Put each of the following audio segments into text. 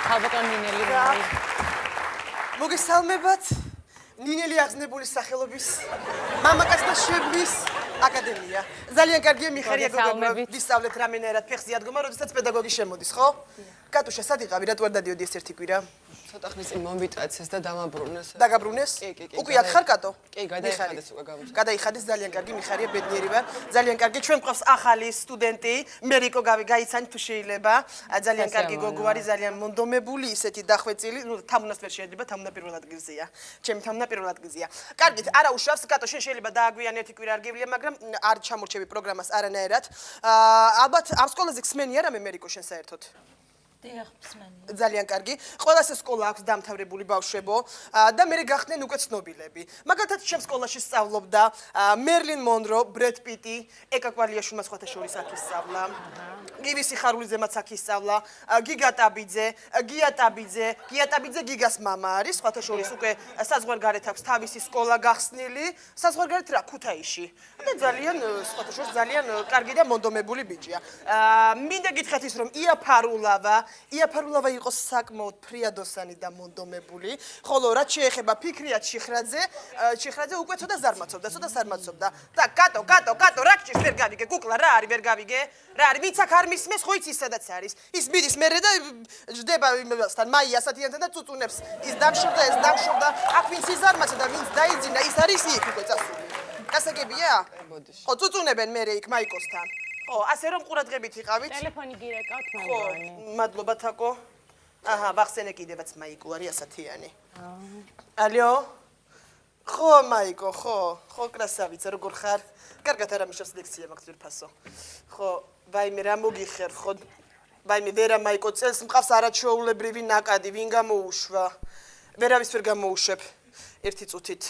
ხალბატონ ნინელი. მოგესალმებათ ნინელი აღზნებული სახელობის მამაკაცთა შებლის აკადემია. ძალიან კარგია მიხარია გოგო ვისწავლეთ რამენერად ფეხზე ადგომა, როდესაც პედაგოგი შემოდის, ხო? კატუშა სად იყავი, რატო არ დადიოდი ეს ერთი კვირა? ცოტა ხნის წინ მომვიტაცეს და დამაბრუნეს. დაგაბრუნეს? კი. უკვე აქ ხარ კატო? კი, გადაიხადეს უკვე გამოსვლა. გადაიხადეს ძალიან კარგი მიხარია ბედნიერი ვარ. ძალიან კარგი ჩვენ მყავს ახალი სტუდენტი, მერიკო გავიგაიცანი თუ შეიძლება. ძალიან კარგი გოგო არის, ძალიან მონდომებული, ისეთი დახვეწილი, ნუ თამუნას ვერ შეიძლება, თამუნა პირველ ადგილზეა. ჩემი თამუნა პირველ ადგილზეა. კარგით, არა უშავს კატო, შენ შეიძლება დააგვიან ერთი კვირა არ გევლია, მაგრამ არ ჩამორჩები პროგრამას არანაირად. ალბათ ამ სკოლაზე ხსმენია რამე მერიკო შენ საერთოდ? ძალიან კარგი. ყველას სკოლა აქვს დამთავრებული ბავშვებო და მე გახდნენ უკვე ცნობილები. მაგალითად, ჩემ სკოლაში სწავლობდა მერლინ მონრო, ბრედ პიტი, ეკა კვალიაშვილმა სხვათა შორის აქ ისწავლა. გივისი ხარულიძემაც აქ ისწავლა, გიგა ტაბიძე, გია ტაბიძე გიგას მამა არის, სხვათა შორის უკვე საზღვარგარეთ აქვს თავისი სკოლა გახსნილი, საზღვარგარეთ რა ქუთაისში. და ძალიან სხვათა შორის ძალიან კარგი და მონდომებული ბიჭია. მინდა გითხრათ ის რომ ია ფარულავა იყო საკმაოდ ფრიადოსანი და მონდომებული, ხოლო რაც შეეხება ფიქრია ჭიხრაძე უკვე ცოტა ზარმაცობდა. და კატო, რა გჭირს ვერ გავიგე, კუკლა რა არის ვერ გავიგე? რა არის, ვინც აქ არ მისმეს, ხო იცი სადაც არის. ის მიდის მერე და ჯდება იმასთან, მაია ასათიანთან და წუწუნებს. ის დამშორდა, აქ ვინც იზარმაცა და ვინც დაიძინა, ის არის იქ უკვე წასული. გასაგებია? ხო, წუწუნებენ მერე იქ მაიკოსთან. ხო, ასე რომ ყურადღებით იყავით. ტელეფონი გირეკავთ მე ხო, მადლობა თაკო. აჰა, ვახსენე კიდევაც მაიკო არის ასათიანი. ალო? ხო, მაიკო, ხო, კრასავიცა, როგორ ხარ? კარგად არ ამიშავს ლექსია მაქვს ვერფასო. ხო, ვაიმე რა მოგიხერ, ხო? ვაიმე ვერა მაიკო წელს მყავს არაჩვეულებრივი ნაკადი, ვინ გამოუშვა? ვერავის ვერ გამოუშვებ. ერთი წუთით.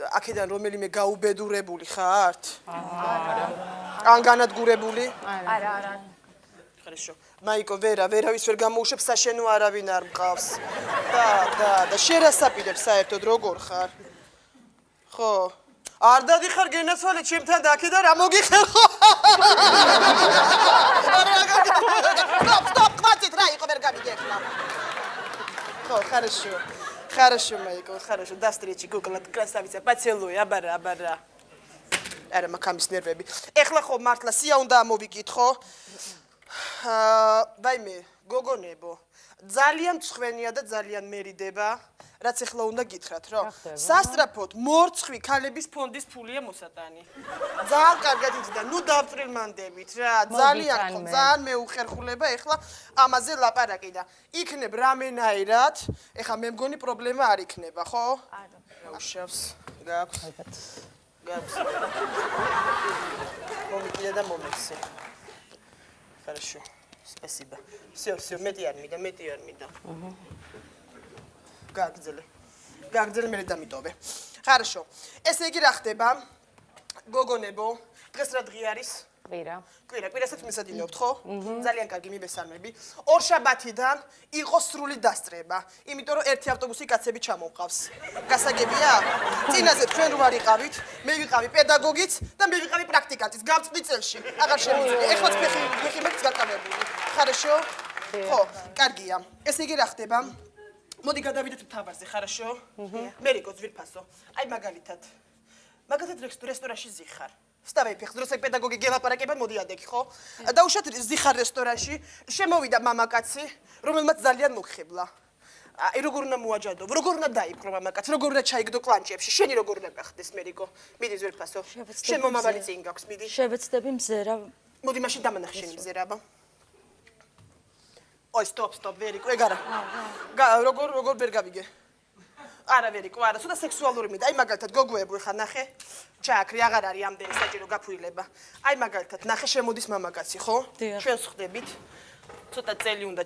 აქედან რომელიმე გაუბედურებული ხართ? არა. ან განადგურებული? არა. хорошо. მაიკო ვერავის ვერ გამოუშვებ, საშენო არავინ არ მყავს. და შენ რა საპირებ საერთოდ როგორ ხარ? ხო. არ დადიხარ გენაცვალე ჩემთან და აქედან რა მოგიხერ ხო? Стоп, хватит, რა იყო ვერ გავიგე ახლა. ხო, хорошо, Майко, хорошо. До встречи, Google, красавица. Поцелуй, абара. არა მაგამის ნერვები. ეხლა ხო მართლა სია უნდა მოვიკითხო. ვაიმე, გოგონებო. ძალიან მწხვენია და ძალიან მერიდება, რაც ეხლა უნდა გითხრათ, რომ სასტრაფოდ მორცხვი ქალების ფონდის ფულია მოსატანი. ძალიან კარგად იცი, ნუ დავწრილმანდებით რა, ძალიან მეუხერხულება ეხლა ამაზე ლაპარაკი და იქნებ რამენაირად, ეხლა მე მგონი პრობლემა არ იქნება, ხო? არა. უშავს, გაქვს. Მომიკიდა და მომეცე. Хорошо. Спасибо. Всё, მეტი არ მინდა. გაგძელე მე დამიტოვე. Хорошо. ესე იგი რა ხდება? გოგონებო, დღეს რა დღე არის? კვირასაც მისადინებთ, ხო? ძალიან კარგი მიბესალმები. ორშაბათიდან იყო სრული დასწრება, იმიტომ რომ ერთი ავტობუსი კაცები ჩამოვყავს. გასაგებია? წინაზე თქვენ რო არიყავით, მე ვიყავი პედაგოგიც და მე ვიყავი პრაქტიკანტიც, გავწვდი წელში. აღარ შემიძლია. ეხლაც ფეხი მეც გაკავებული. Хорошо? ხო, კარგია. ესე იგი რა ხდება? მოდი გადავიდეთ მთავარზე, хорошо? მერიკო ძვირფასო. აი მაგალითად რესტორანში ზიხარ. Вставай ფეხს, როცა პედაგოგი გელაპარაკება, მოდი ადექი, ხო? დაუშვათ ზიხარ რესტორანში, შემოვიდა მამაკაცი, რომელმაც ძალიან მოგხებლა. აი როგორ უნდა მოაჯადო, როგორ უნდა დაიპყრო მამაკაცი, როგორ უნდა ჩაიგდო კლანჭებში, შენი როგორ უნდა გახდეს მერიკო? მიდი ძვირფასო. შენ მომავალი წინ გაქვს, მიდი. შევეცდები მზერა. მოდი მაშინ დამანახე შენი მზერაბა. ой, стоп, ვერიკო, ეგარა. როგორ ვერ გავიგე? არა ვერიკო, არა, ცოტა სექსუალური მინდა. აი მაგალითად გოგოებო ხა ნახე. ჩააქრი, აღარ არის ამდენი საჭირო გაფუილება. აი მაგალითად ნახე შემოდის მამაკაცი, ხო? ჩვენ ვხვდებით. ცოტა წელი უნდა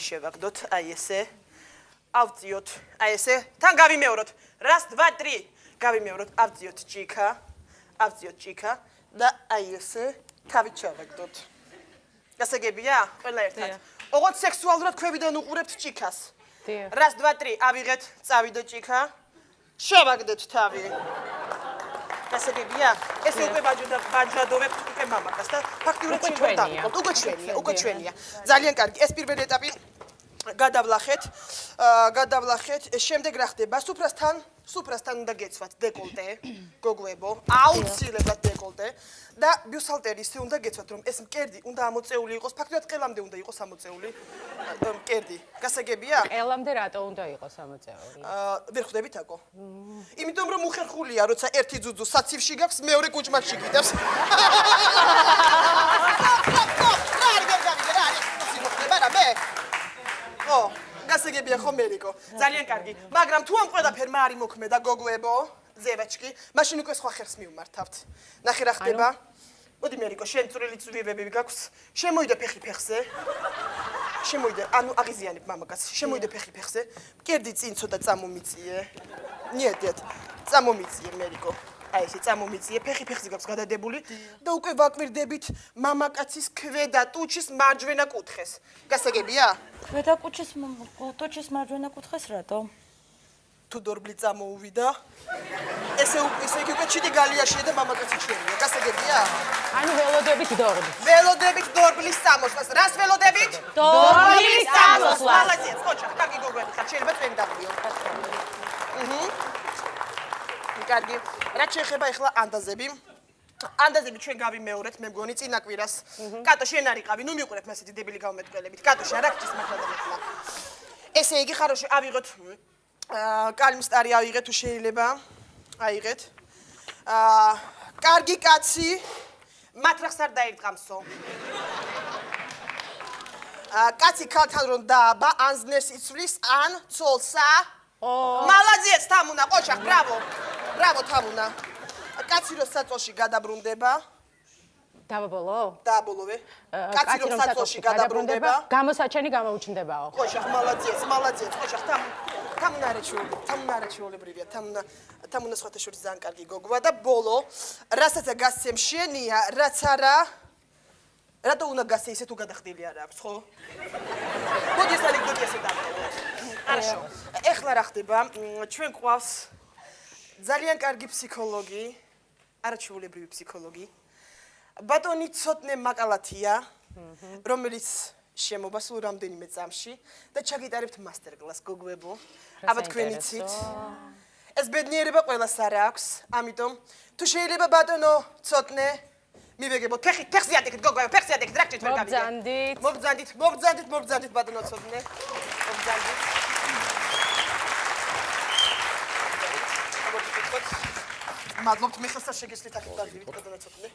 შევაგდოთ, აი ესე. ავწიოთ, აი ესე. თან გავიმეოროთ. რას 2 3 გავიმეოროთ, ავწიოთ ჭიქა და აი ესე თავი ჩავაგდოთ. გასაგებია? ყველა ერთად. ოღონდ სექსუალურად ქვევიდან უყურებთ ჭიქას. რას 2 3 ავიღეთ, წავიდეთ ჭიქა. შევაგდეთ თავი. გასაგებია? ეს უკვე ბაჯადოვებთ უკვე მამაკაც და ფაქტიურად უკვე შეიძლება ჩვენია. დავიყოთ. უკვე ჩვენია. ძალიან კარგი. ეს პირველი ეტაპი გადავლახეთ. შემდეგ რა ხდება? სუფრასთან უნდა გეცვათ დეკოლტე, გოგოებო, აუცილებლად დეკოლტე და ბიუსალტერი ისე უნდა გეცვათ, რომ ეს მკერდი უნდა ამოწეული იყოს, ფაქტობრივად ყელამდე უნდა იყოს ამოწეული მკერდი. გასაგებია? ყელამდე რატო უნდა იყოს ამოწეული? ვერ ხვდებით აკო? იმიტომ რომ უხერხულია, როცა ერთი ძუძუ საცივში გაქვს, მეორე კუჭმაში გიდევს. ო, გასაგებია ხო მერიკო? ძალიან კარგი. მაგრამ თუ ამ ყველაფერმა არ იმოქმედა გოგოებო, ზევაჩკი, მაშინ უკვე სხვა ხერხს მივმართავთ. ნახე რა ხდება? მოდი მერიკო, შენ წვრილი წვივებები გაქვს? შემოიდე ფეხი ფეხზე. შემოიდე, ანუ აღიზიანებ მამაკაც. შემოიდე ფეხი ფეხზე. მკერდი წინ ცოტა წამომიწიე. ნიედეთ. წამომიწიე მერიკო. აი ესე წამომიწიე, ფეხი ფეხზე გაქვს გადადებული და უკვე ვაკვირდებით მამაკაცის ქვედა ტუჩის მარჯვენა კუთხეს. გასაგებია? ქვედა ტუჩის მარჯვენა კუთხეს რატო? თუ დორბლი წამოუვიდა. ესე იგი უკვე ჩიტი გალიაშია და მამაკაცი ჩვენია. გასაგებია? ანუ ველოდებით დორბლი. ველოდებით დორბლის წამოსვლას. რას ველოდებით? დორბლის წამოსვლას. მალაზია, ხოჭა, კარგი გოგოები ხარ, შეიძლება წვენი დავიო. კარგი. რაც შეეხება ახლა ანდაზები. ანდაზები ჩვენ გავიმეორეთ, მე მგონი წინა კვირას. კატო შენ არიყავი, ნუ მიყურებ მასეთი დებილი გამომეტყველებით. კატო შენ რა გჭირს მართლა და მართლა. ესე იგი ხაროში ავიღოთ კალმისტარი ავიღეთ თუ შეიძლება. აიღეთ. კარგი კაცი მატრახს არ დაერტყამსო. კაცი ქალთან რომ დააბა, ან ზნეს იცვლის, ან ცოლსა. მალაზიეც თამუნა, ყოჩახ, ბრავო. ბრავო თამუნა. კაცი რომ საწოლში გადაბრუნდება. დავაბოლო? დააბოლოვე. კაცი რომ საწოლში გადაბრუნდება. გამოსაჩენი გამოუჩნდებაო. ყოჩახ, მალაზიეც, ყოჩახ, თამუნა არაჩვეულებრივია, თამუნა სხვათა შორის ძალიან კარგი გოგოა და ბოლო, რასაც გასცემ შენია, რაც არა რატო უნდა გასცე ისე თუ გადახდილი არ აქვს, ხო? მოდი ეს ანეკდოტი ასე დავწეროთ. хорошо. ეხლა რა ხდება? ჩვენ ყავს ძალიან კარგი ფსიქოლოგი, არაჩვეულებრივი ფსიქოლოგი. ბატონი ცოტნე მაკალათია, რომელიც შემოვა სულ რამდენიმე წამში და ჩაგიტარებთ მასტერკლას გოგოებო. აბა თქვენ იცით. ეს ბედნიერება ყველას არ აქვს, ამიტომ თუ შეიძლება ბატონო ცოტნე მივეგებოთ ფეხზე ადეკეთ გოგოებო, ფეხზე ადეკეთ რა გჭირთ ვერ გავიგე. მობრძანდით ბატონო ცოტნე. მობრძანდით. მადლობთ მე ხასა შეგეცლით აქ დავიდეთ ბატონო ცოტნე.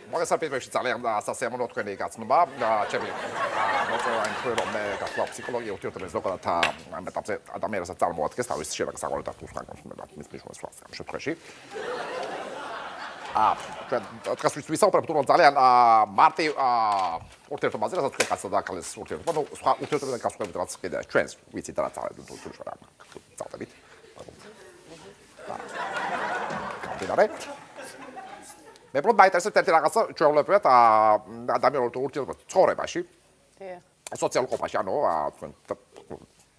მოგესალმებით ძალიან სასიამოვნო თქვენი გაცნობა და ჩემი მოწვევა იმხრივ რომ მე გასვლა ფსიქოლოგია ურთიერთობებს ზოგადად ამ ეტაპზე ადამიანსაც წარმოადგენს თავის შედეგს საყოველთაოდ თუ სხვა კონსუმერად მის მნიშვნელობას ამ შემთხვევაში დღეს ვისაუბრებ თუ ძალიან მარტი ურთიერთობაზე რასაც თქვენ კაცსა და ქალის ურთიერთობა ნუ სხვა ურთიერთობებთან გასხვავებით რაც კიდე ჩვენს ვიცით რა წავედით თუ რა წავდებით მე პრობლემა მაინტერესებს ერთი რაღაცა ჩვეულებრივად ადამიანურ ურთიერთობასთან ცხოვრებაში. დიახ. სოციალურ ყოფაში, ანუ თქვენ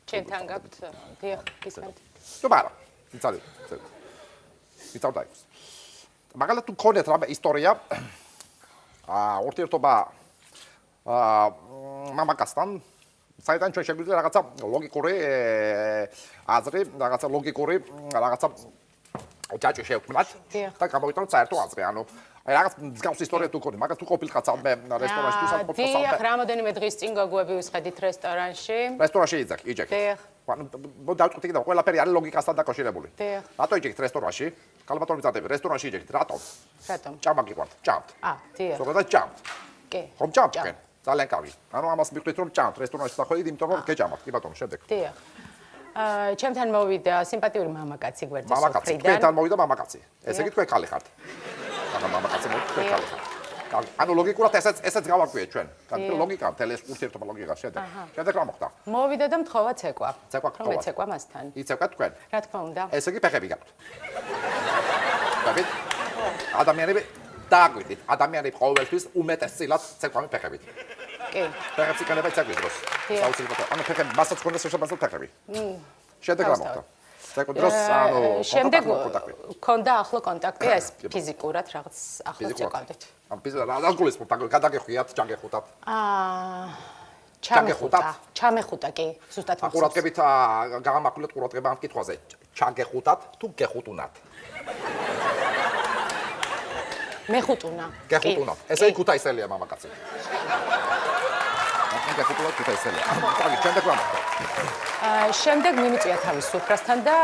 ჩვენთან გაქვთ, დიახ, გისმენთ. ნუ მაგრამ, იცავდა ის. მაგალითად თუ გქონდეთ რამე ისტორია ურთიერთობა მამაკაცთან, საიდან ჩვენ შეგვიძლია რაღაცა ლოგიკური აზრი, რაღაცა ლოგიკური რაღაცა ჯაჭვი შევქმნათ და გამოვიტანოთ საერთო აზრი, ანუ აი რაღაც მსგავსი ისტორია თუ გქონდეთ, მაგას თუ ყოფილიყავ მე რესტორანში თუ სამ ყოფილიყავ. დიახ, რამოდენიმე დღის წინ გოგოები ვისხედით რესტორანში. რესტორანში იჯექით. დიახ. ანუ დავწყვეტი კიდევ ყველაფერი არის ლოგიკასთან დაკავშირებული. დიახ. რატო იჯექით რესტორანში? კალბატონი წადები რესტორანში იჯექით, რატო? რატომ? ჭამა გიყვართ, ჭამთ. დიახ. ზოგადად ჭამთ. კი. ხომ ჭამთ თქვენ? ძალიან კარგი. ანუ ამას მიხვდით რომ ჭამთ რესტორანში დახვედით, იმიტომ რომ გეჭამათ, კი ბატონო, შემდეგ. დიახ. ჩემთან მოვიდა სიმპათიური მამაკაცი გვერდის მამაკაცი, სოფლიდან. თქვენთან მოვიდა მამაკაცი. ესე იგი თქვენ ხალი ხართ. მაგრამ მამაკაცი მოვიდა თქვენ ხალი ხართ. ანუ ლოგიკურად ესეც გავაკვიეთ ჩვენ. განსაკუთრებით ლოგიკა, თელეს ურთიერთობა ლოგიკა შედა. შედა რა მოხდა? მოვიდა და მთხოვა ცეკვა. ცეკვა რომ ეცეკვა მასთან. იცეკვათ თქვენ? რა თქმა უნდა. ესე იგი ფეხები გაქვთ. დავით? ადამიანები დააკვირდით. ადამიანები ყოველთვის უმეტესწილად ცეკვამი ფეხებით. კი. ფეხებს იქნება ცეკვის დროს. საოცრად. ანუ ფეხები მასაც ქონდეს შესაბამისად ფეხები. შედეგი რა მოხდა? საკუთარ დროს ანუ შემდეგ კონტაქტი. ქონდა ახლო კონტაქტი ეს ფიზიკურად რაღაც ახლოს წავდით. ამ ფიზიკურად რა გულისხმობ გადაგეხუიათ ჩაგეხუტათ. ჩამეხუტა კი, ზუსტად მახსოვს. ყურადღებით გამახვილეთ ყურადღება ამ კითხვაზე. ჩაგეხუტათ თუ გეხუტუნათ? მეხუტუნა. გეხუტუნათ. ესე იგი ქუთაისელია მამაკაცი. გეხუტუნათ ქუთაისელია. კარგი, შემდეგ რა მოხდა? შემდეგ მიმიწვია თავის სუფრასთან და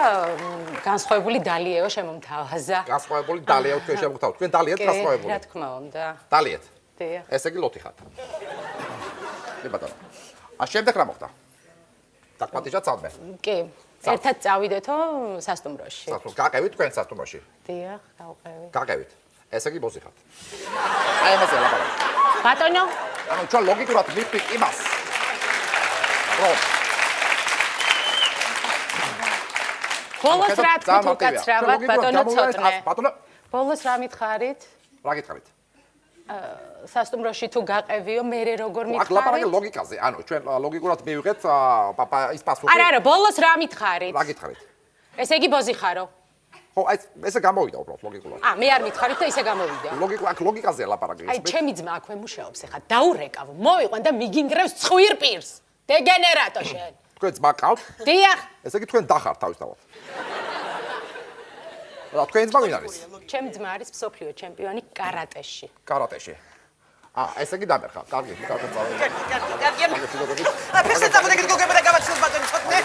განსხვავებული დალიეო შემომთავაზა. განსხვავებული დალიეო თქვენ შემოგთავაზ. თქვენ დალიეთ განსხვავებული. რა თქმა უნდა. დალიეთ. დიახ. ესე იგი ლოთი ხართ. კი ბატონო. შემდეგ რა მოხდა? დაკმატიჟა წავდე. კი. ერთად წავიდეთო სასტუმროში. გაყევით თქვენ სასტუმროში? დიახ, გავყევი. გაყევით. ესე იგი ბოზი ხართ. აი ამაზე ლაპარაკი. ბატონო, ანუ ჩვენ ლოგიკურად მივხვდით იმას. რომ ბოლოს რა თქვით უკაცრავად, ბატონო ცოტნე. ბატონო, ბოლოს რა მითხარით? რა გითხარით? სასტუმროში თუ გაყევიო, მე როგორ აქ ლაპარაკი მითხარით? ლოგიკაზე, ანუ ჩვენ ლოგიკურად მივიღეთ ის პასუხი. არა, ბოლოს რა მითხარით? რა გითხარით? ესე იგი ბოზი ხარო. ხო, აი ესე გამოვიდა უბრალოდ ლოგიკურად. მე არ მითხარით და ისე გამოვიდა. აქ ლოგიკაზეა ლაპარაკი. აი, ჩემი ძმა აქვე მუშაობს, ეხა დაურეკავ, მოვიყვან და მიგინგრევს ცხვირ პირს. დეგენერატო შენ. თქვენ ძმა ყავთ? დიახ, ესე იგი თქვენ დახართ თავისთავად. რა თქვენი ძმა ვინ არის? ჩემი ძმა არის მსოფლიო ჩემპიონი კარატეში. კარატეში. ესე იგი დამერხა. კარგი, კარგი წავედი. კარგი. ფეხზე წამოდაგეთ გოგება და გამაჩნდეს ბატონი ცოტნე.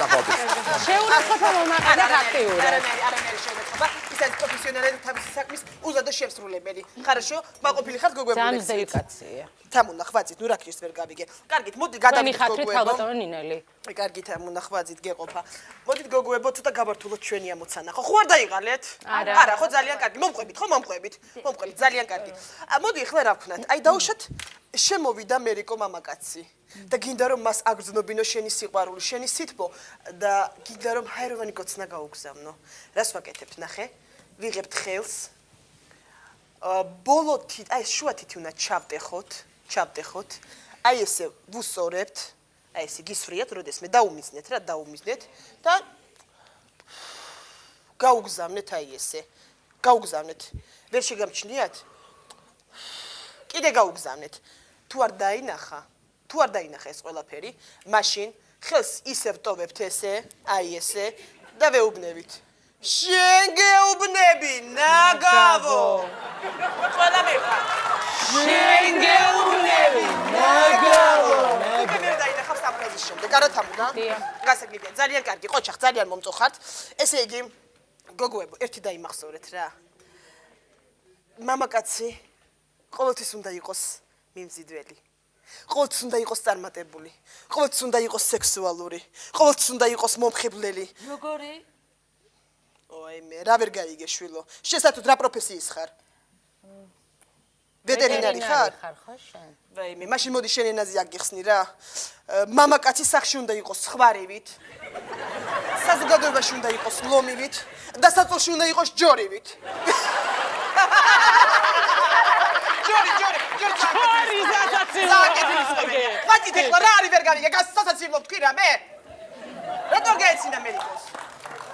შეურაცხყოფა მომაყედა აქტიურად. არანაირი შეურაცხყოფა. ის არის პროფესიონალური თავისი საქმის უზადო შემსრულებელი. ხარაშო, მაყოფილი ხართ გოგოებული. ძალიან ძელი კაცია. თამუნახვაძით, ნუ რა ქრის ვერ გავიგე. კარგით, მოდი თქვენი გადავიდეთ ხათრით გოგოებო. ალბათო ნინელი. კარგით, თამუნახვაძით გეყოფა. მოდით გოგოებო, ცოტა გაბართულოთ ჩვენი ამოცანა. ხო, ხო არ დაიღალეთ? არა, ხო ძალიან კარგი. მომყვებით, ხო მომყვებით. მომყვებით, ძალიან კარგი. მოდი ახლა რა ვქნათ? აი დაუშვათ შემოვიდა მერიკო მამაკაცი და გინდა რომ მას აგრძნობინო შენი სიყვარული, შენი სითბო და გინდა რომ ჰაეროვანი კოცნა გაუგზავნო. რას ვაკეთებთ, ნახე? ვიღებთ ხელს. ბოლო აი შუა თითი უნდა ჩავტეხოთ. აი ესე ვუსორებთ. აი ესე გისვრიათ, როდესმე დაუმიზნეთ რა, დაუმიზნეთ და გაუგზავნეთ აი ესე. გაუგზავნეთ. ვერ შეგამჩნიათ? კიდე გაუგზავნეთ. თუ არ დაინახა ეს ყველაფერი, მაშინ ხელს ისევ ტოვებთ ესე, აი ესე და ვეუბნებით. შენ გეუბნები, ნაგავო. ყველა მეხარ. შენ გეუბნები, ნაგავო. მე დაინახავ საფრაზის შემდეგ. არა თამუნა? გასაგებია, ძალიან კარგი, ყოჩახ, ძალიან მომწოხართ. ესე იგი, გოგოებო, ერთი დაიმახსოვრეთ რა. მამაკაცი ყოველთვის უნდა იყოს მიმზიდველი. ყოველთვის უნდა იყოს წარმატებული. ყოველთვის უნდა იყოს სექსუალური. ყოველთვის უნდა იყოს მომხიბვლელი. როგორი? ой, მე რა ვერ გაიგე შვილო. შესაძლოა რა პროფესიის ხარ? ვეტერინარი ხარ? ხო შენ? ვაი, მე მაშინ მოდი შენ ენაზე აგიხსნი რა. მამაკაცი სახში უნდა იყოს სხვარივით. საზოგადოებაში უნდა იყოს ლომივით და საწოლში უნდა იყოს ჯორივით. ჯორი სასაცილო. ვაჭით ეხლა რა არის ვერ გავიგე, გასასაცილო თქვი რა მე? რატომ გაეცინა მერიკოს?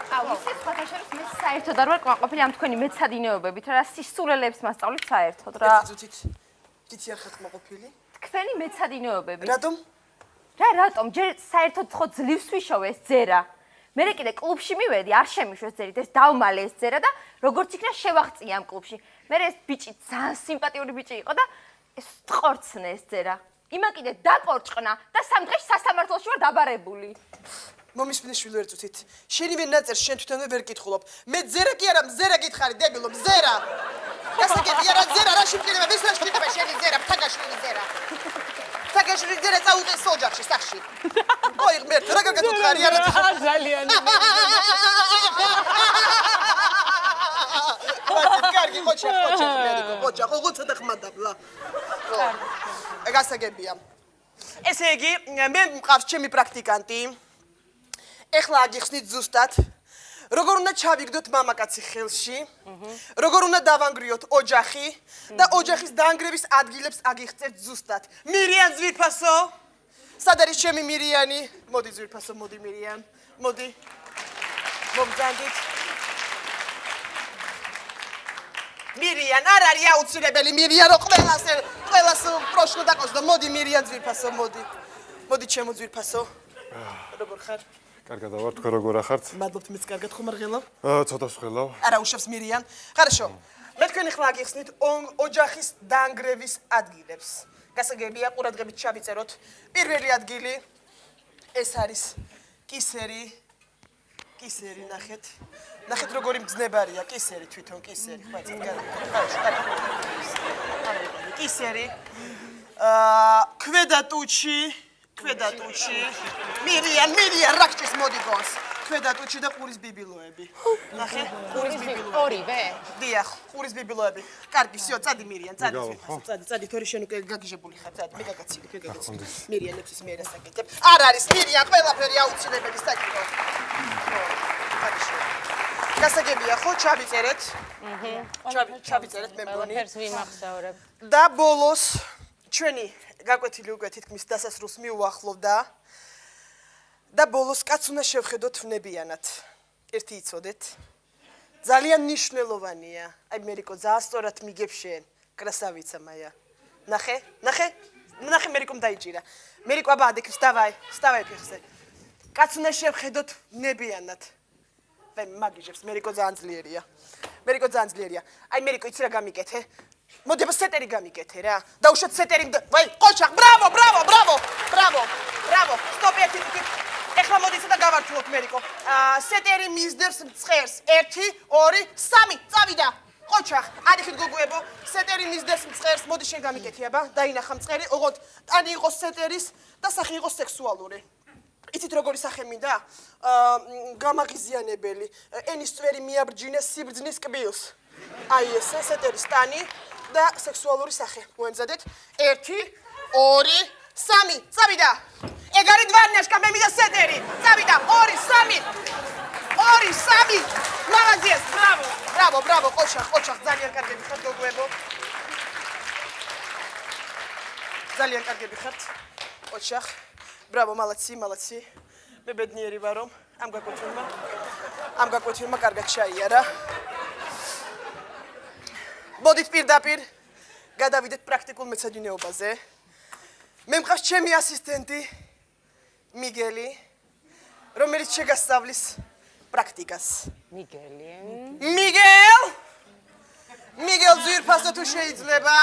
ისეთ ფათაშორის მე საერთოდ არ ვარ კვანყოფილი ამ თქვენი მეცადინეობებით, რა სისურელებს მასწავლით საერთოდ რა. ძიცი არ ხარ ყოფილი? თქვენი მეცადინეობებით. რატომ? რატომ? ჯერ საერთოდ ხო ძლივს ვიშოვე ეს ძერა. მე კიდე კლუბში მივედი, არ შემიშვეს ძერით, ეს დავმალე ეს ძერა და როგორც იქნა შევაღწია ამ კლუბში. მე ეს ბიჭი ძალიან სიმპათიური ბიჭი იყო და ეს ტყორცნე ეს ძერა. იმა კიდე დაკორჭყნა და სამ დღეში სასამართლოში ვარ დაბარებული. მომისმინე ვერ წუთით. შენივე ნაწერს შენ თვითონვე ვერ კითხულობ. მე ძერა კი არა, მზერა გითხარი, დებილო, მზერა. გასაგებია რა ძერა, რა შიფრინება, ვის რა შიფრინება შენი ძერა, თაგაშვილი ძერა. თაგაშვილი ძერა წაუყეს ოჯახში, სახში. ოი, ღმერთო, რა გაგაწუხარი არა. ძალიან. კარგი, ხოჩა, მერიკო, ხოჩა, ხო ცოტა ხმადაბლა. ხო. გასაგებია. ესე იგი, მე მყავს ჩემი პრაქტიკანტი. ეხლა აგიხსნით ზუსტად, როგორ უნდა ჩავიგდოთ მამაკაცი ხელში, როგორ უნდა დავანგრიოთ ოჯახი და ოჯახის დაანგრევის ადგილებს აგიხსნით ზუსტად. მირიან ზვირფასო, სად არის ჩემი მირიანი? მოდი ზვირფასო, მოდი მირიან, მოდი. მოგზანდით. მირიან, არ არის აუცილებელი მირიან, რომ ყველას პროშლო დაკოსდო. მოდი მირიან ძვირფასო, მოდი. მოდი ჩემო ძვირფასო. როგორ ხარ? კარგად ვარ, თქვენ როგორ ახართ? მადლობთ, მეც კარგად ხუმრღელავ. ცოტა ვსხელავ. არა უშავს მირიან. ხარშო. მე თქვენი ხლა გიხსნით ოჯახის დაანგრევის ადგილებს. გასაგებია ყურადღებით ჩავიწეროთ. პირველი ადგილი ეს არის კისერი. კისერი ნახეთ. ნახეთ როგორი მძნებარია კისერი თვითონ კისერი. ხაჭეთ კისერი. ქვედა ტუჩი. მირიან რაკჭის მოდი გონს. ქვედა ტუჩი და ყურის ბიბილოები. ნახე, ყურის ბიბილოები. ორივე? დიახ, ყურის ბიბილოები. კარგი, всё, წადი მირიან, წადი. წადი, თორე შენ უკვე გაგიჟებული ხარ, წადი, მე გაგაცილებ. მირიან ეცის მე რასაკეთებ. არ არის მირიან, ყველაფერი აუცილებელი საკითხო. გასაგებია ხო, ჩავიწერეთ. ჩავიწერეთ მე მგონი. ყველაფერს ვიმახსოვრებ. და ბოლოს ჩვენი გაკვეთილი უკვე თითქმის დასასრულს მიუახლოვდა. და ბოლოს კაც უნდა შევხედოთ ვნებიანად. ერთი იცოდეთ. ძალიან მნიშვნელოვანია. აი მერიკო ძალიან სწორად მიგებ შენ. კრასავიცა მაია. ნახე მერიკომ დაიჭირა. მერიკო აბა ადექს დავაი ფეხზე. კაც უნდა შევხედოთ ვნებიანად. აი მაგიჟებს მერიკო ძალიან ძლიერია. აი მერიკო იცი რა გამიკეთე? მოდი აბა სეტერი გამიკეთე რა. დაუშვათ სეტერი. ვაი, ყოჩახ, ბრავო. სტოპი ერთი. ეხლა მოდი ცოტა გავართულოთ მერიკო. სეტერი მისდევს მწყერს. 1 2 3 წავიდა. ყოჩახ, ადიხით გოგოებო, სეტერი მისდევს მწყერს. მოდი შენ გამიკეთე აბა. დაინახა მწყერი, ოღონდ ტანი იყოს სეტერის და სახე იყოს სექსუალური. იცით როგორი სახე მინდა? გამაღიზიანებელი. ენის წვერი მიაბჯინეს სიბრძნის კბილს. აი ესე სეტერის ტანი და სექსუალური სახე. მოემზადეთ. 1 2 3 წავიდა. ეგარი დვარნაშკა მე მიდა სეტერი. წავიდა 2 3 მაღაზიას, ბრავო, ყოჩახ, ძალიან კარგები ხართ გოგოებო. ძალიან კარგები ხართ. ყოჩახ. ბრავო, მალაცი. მე ბედნიერი ვარ რომ ამ გაკვეთილმა კარგად ჩაიარა. მოდით პირდაპირ გადავიდეთ პრაქტიკულ მეცადინეობაზე. მე მყავს ჩემი ასისტენტი მიგელი, რომელიც შეგასწავლის პრაქტიკას. მიგელი? მიგელ ძვირფასო თუ შეიძლება.